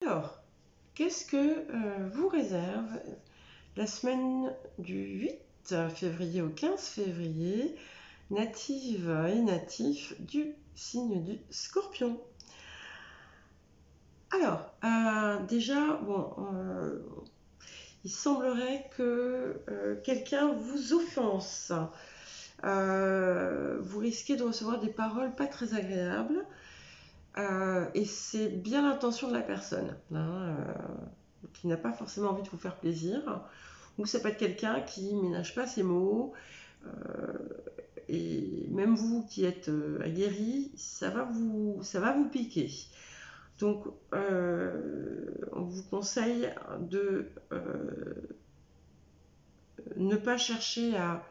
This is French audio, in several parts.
Alors, qu'est-ce que vous réserve la semaine du 8 février au 15 février, native et natif du signe du Scorpion? Alors, déjà, bon, il semblerait que quelqu'un vous offense. Vous risquez de recevoir des paroles pas très agréables. Et c'est bien l'intention de la personne, hein, qui n'a pas forcément envie de vous faire plaisir. Ou ça peut être quelqu'un qui ne ménage pas ses mots. euh, et même vous qui êtes aguerri, ça va vous piquer. Donc, on vous conseille de ne pas chercher à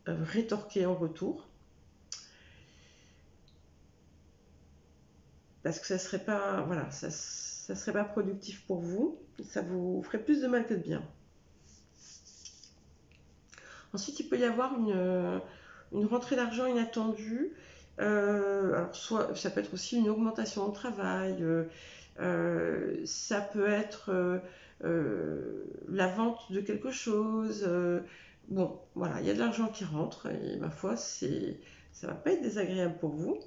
rétorquer en retour, parce que ça serait pas, voilà, ça serait pas productif pour vous. Ça vous ferait plus de mal que de bien. Ensuite, il peut y avoir une rentrée d'argent inattendue. Alors, soit ça peut être aussi une augmentation de travail. Ça peut être la vente de quelque chose. Bon, voilà, il y a de l'argent qui rentre et ma foi, ça va pas être désagréable pour vous.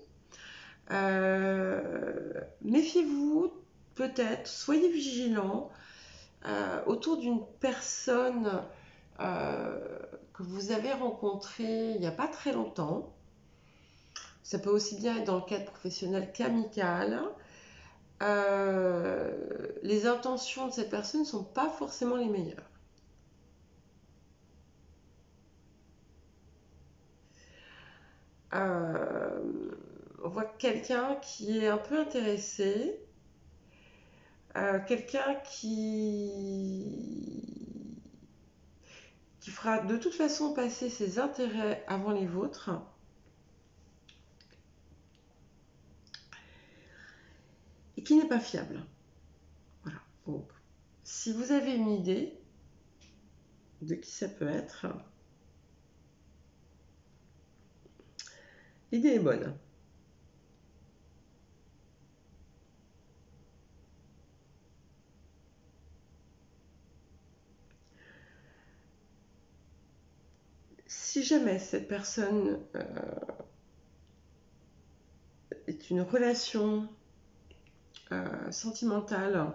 Méfiez-vous peut-être, soyez vigilant autour d'une personne euh, que vous avez rencontrée il n'y a pas très longtemps. Ça peut aussi bien être dans le cadre professionnel qu'amical. Les intentions de cette personne ne sont pas forcément les meilleures. Euh, on voit quelqu'un qui est un peu intéressé, quelqu'un qui fera de toute façon passer ses intérêts avant les vôtres et qui n'est pas fiable. Voilà. Donc, si vous avez une idée de qui ça peut être, l'idée est bonne. Si jamais cette personne est une relation sentimentale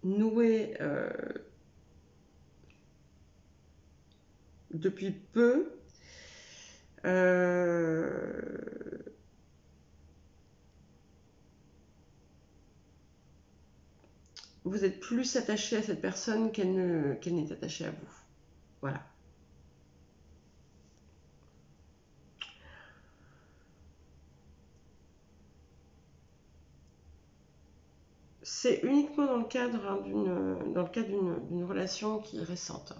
nouée depuis peu, vous êtes plus attaché à cette personne qu'elle n'est attachée à vous. Voilà. C'est uniquement dans le cadre d'une relation qui est récente.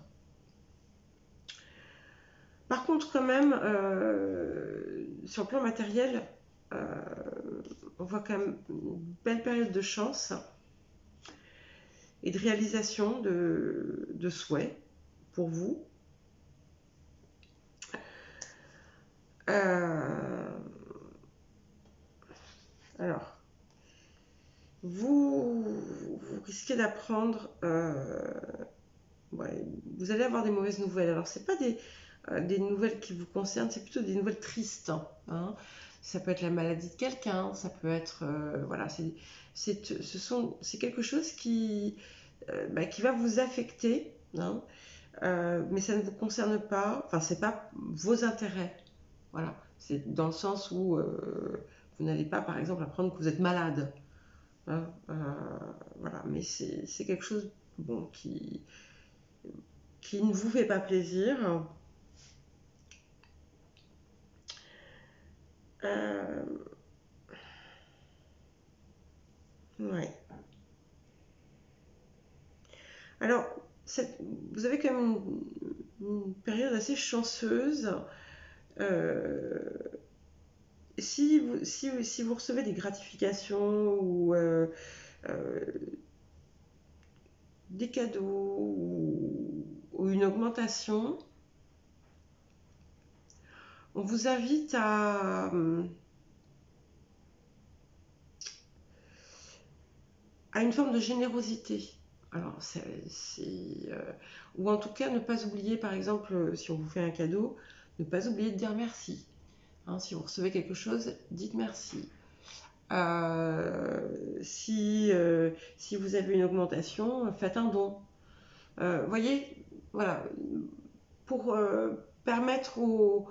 Par contre, quand même, sur le plan matériel, euh, on voit quand même une belle période de chance et de réalisation de souhaits pour vous. Euh, alors, vous risquez d'apprendre, ouais, vous allez avoir des mauvaises nouvelles. Alors, c'est pas des nouvelles qui vous concernent, c'est plutôt des nouvelles tristes, hein. Ça peut être la maladie de quelqu'un, ça peut être, voilà, c'est quelque chose qui va vous affecter, hein, mais ça ne vous concerne pas, enfin, c'est pas vos intérêts. Voilà, c'est dans le sens où vous n'allez pas, par exemple, apprendre que vous êtes malade, hein, voilà, mais c'est quelque chose, bon, qui ne vous fait pas plaisir. Euh, ouais. Alors, vous avez quand même une période assez chanceuse. Euh, si vous recevez des gratifications ou des cadeaux ou une augmentation, on vous invite à une forme de générosité. Alors, ou en tout cas, ne pas oublier, par exemple, si on vous fait un cadeau, ne pas oublier de dire merci. Hein, si vous recevez quelque chose, dites merci. Si vous avez une augmentation, faites un don. Voyez, voilà, pour permettre au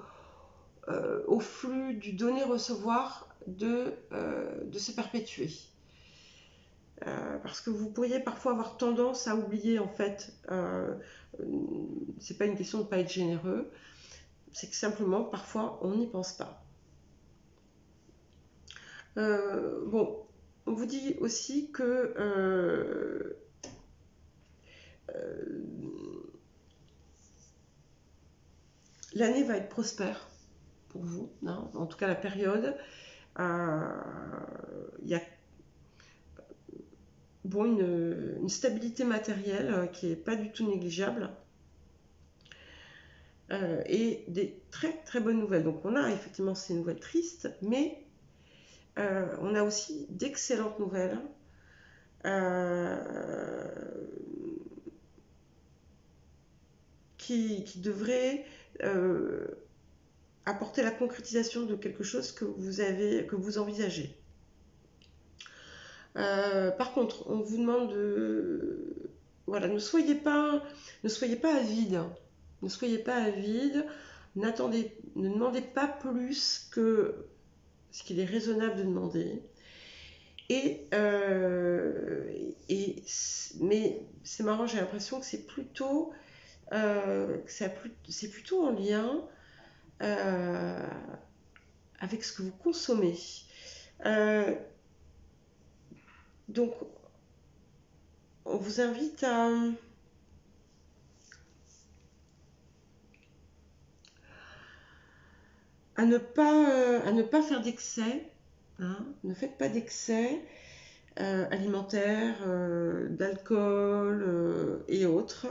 flux du donner-recevoir de se perpétuer. Parce que vous pourriez parfois avoir tendance à oublier, en fait, c'est pas une question de ne pas être généreux, c'est que simplement, parfois, on n'y pense pas. Bon, on vous dit aussi que l'année va être prospère pour vous, hein. En tout cas la période. Il y a une stabilité matérielle qui n'est pas du tout négligeable. Et des très très bonnes nouvelles. Donc on a effectivement ces nouvelles tristes, mais on a aussi d'excellentes nouvelles. Qui devraient apporter la concrétisation de quelque chose que vous envisagez. Par contre, on vous demande voilà, ne soyez pas avide. Ne soyez pas avide. Ne demandez pas plus que ce qu'il est raisonnable de demander. Mais c'est marrant, j'ai l'impression que c'est plutôt en lien avec ce que vous consommez. Donc, on vous invite à ne pas faire d'excès. Hein, ne faites pas d'excès alimentaire, d'alcool et autres.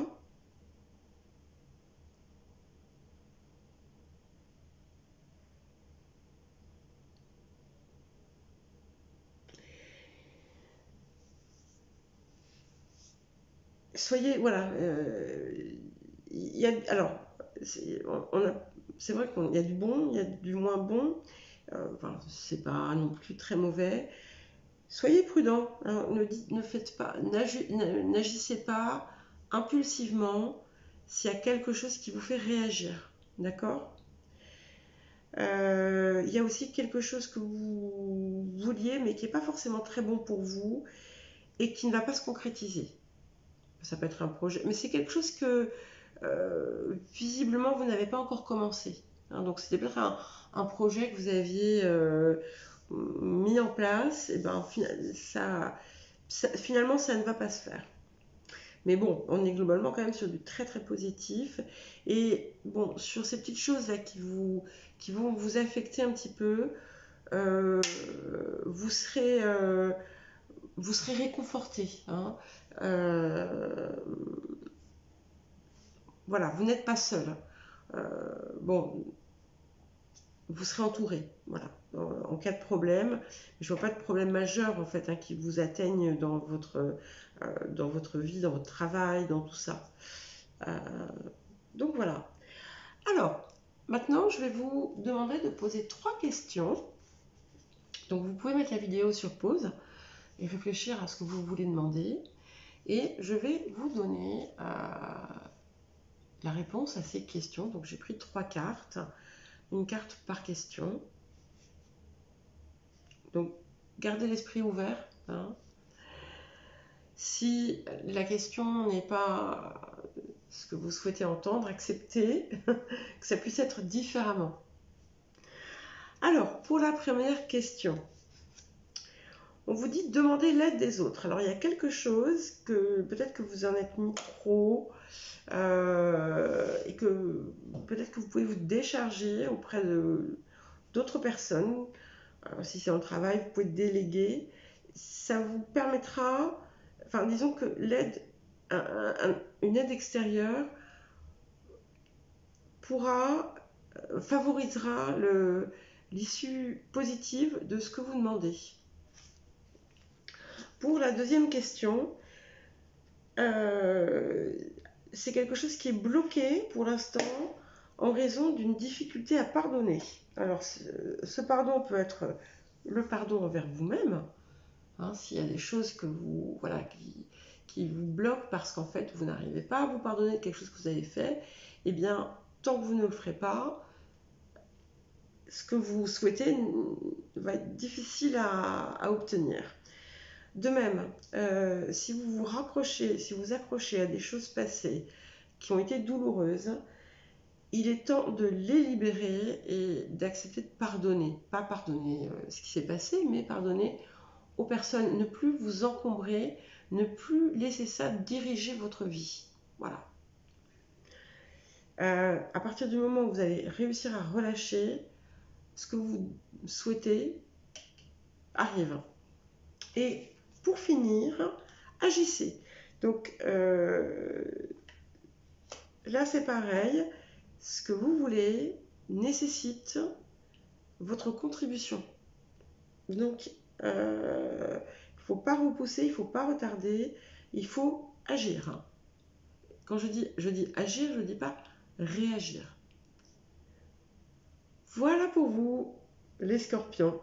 Soyez, voilà, alors, c'est vrai qu'il y a du bon, il y a du moins bon, enfin, c'est pas non plus très mauvais. Soyez prudent, hein, n'agissez pas impulsivement s'il y a quelque chose qui vous fait réagir, d'accord ? Il y a aussi quelque chose que vous vouliez mais qui n'est pas forcément très bon pour vous et qui ne va pas se concrétiser. Ça peut être un projet, mais c'est quelque chose que visiblement vous n'avez pas encore commencé. Hein, donc c'était peut-être un projet que vous aviez mis en place, et ben finalement ça ne va pas se faire. Mais bon, on est globalement quand même sur du très très positif. Et bon, sur ces petites choses là qui vont vous affecter un petit peu, vous serez réconforté. Hein. Voilà, vous n'êtes pas seul. Bon, vous serez entouré, voilà, en cas de problème. Je vois pas de problème majeur en fait qui vous atteignent dans votre vie, dans votre travail, dans tout ça. Donc voilà. Alors, maintenant, je vais vous demander de poser 3 questions. Donc vous pouvez mettre la vidéo sur pause et réfléchir à ce que vous voulez demander. Et je vais vous donner la réponse à ces questions. Donc j'ai pris 3 cartes, une carte par question. Donc gardez l'esprit ouvert. Hein. Si la question n'est pas ce que vous souhaitez entendre, acceptez que ça puisse être différemment. Alors, pour la première question, on vous dit de demander l'aide des autres. Alors, il y a quelque chose que peut-être que vous en êtes mis trop et que peut-être que vous pouvez vous décharger auprès d'autres personnes. Si c'est en travail, vous pouvez déléguer. Ça vous permettra, enfin, disons que l'aide une aide extérieure favorisera l'issue positive de ce que vous demandez. Pour la deuxième question, c'est quelque chose qui est bloqué pour l'instant en raison d'une difficulté à pardonner. Alors, ce pardon peut être le pardon envers vous-même, hein, s'il y a des choses que vous, voilà, qui vous bloquent parce qu'en fait, vous n'arrivez pas à vous pardonner de quelque chose que vous avez fait, eh bien, tant que vous ne le ferez pas, ce que vous souhaitez va être difficile à obtenir. De même, si vous vous raccrochez, si vous accrochez à des choses passées qui ont été douloureuses, il est temps de les libérer et d'accepter de pardonner. Pas pardonner ce qui s'est passé, mais pardonner aux personnes. Ne plus vous encombrer, ne plus laisser ça diriger votre vie. Voilà. À partir du moment où vous allez réussir à relâcher, ce que vous souhaitez arrive. Et pour finir, agissez. Donc là c'est pareil, ce que vous voulez nécessite votre contribution. Donc il ne faut pas repousser, il ne faut pas retarder, il faut agir. Quand je dis agir, je ne dis pas réagir. Voilà pour vous les scorpions.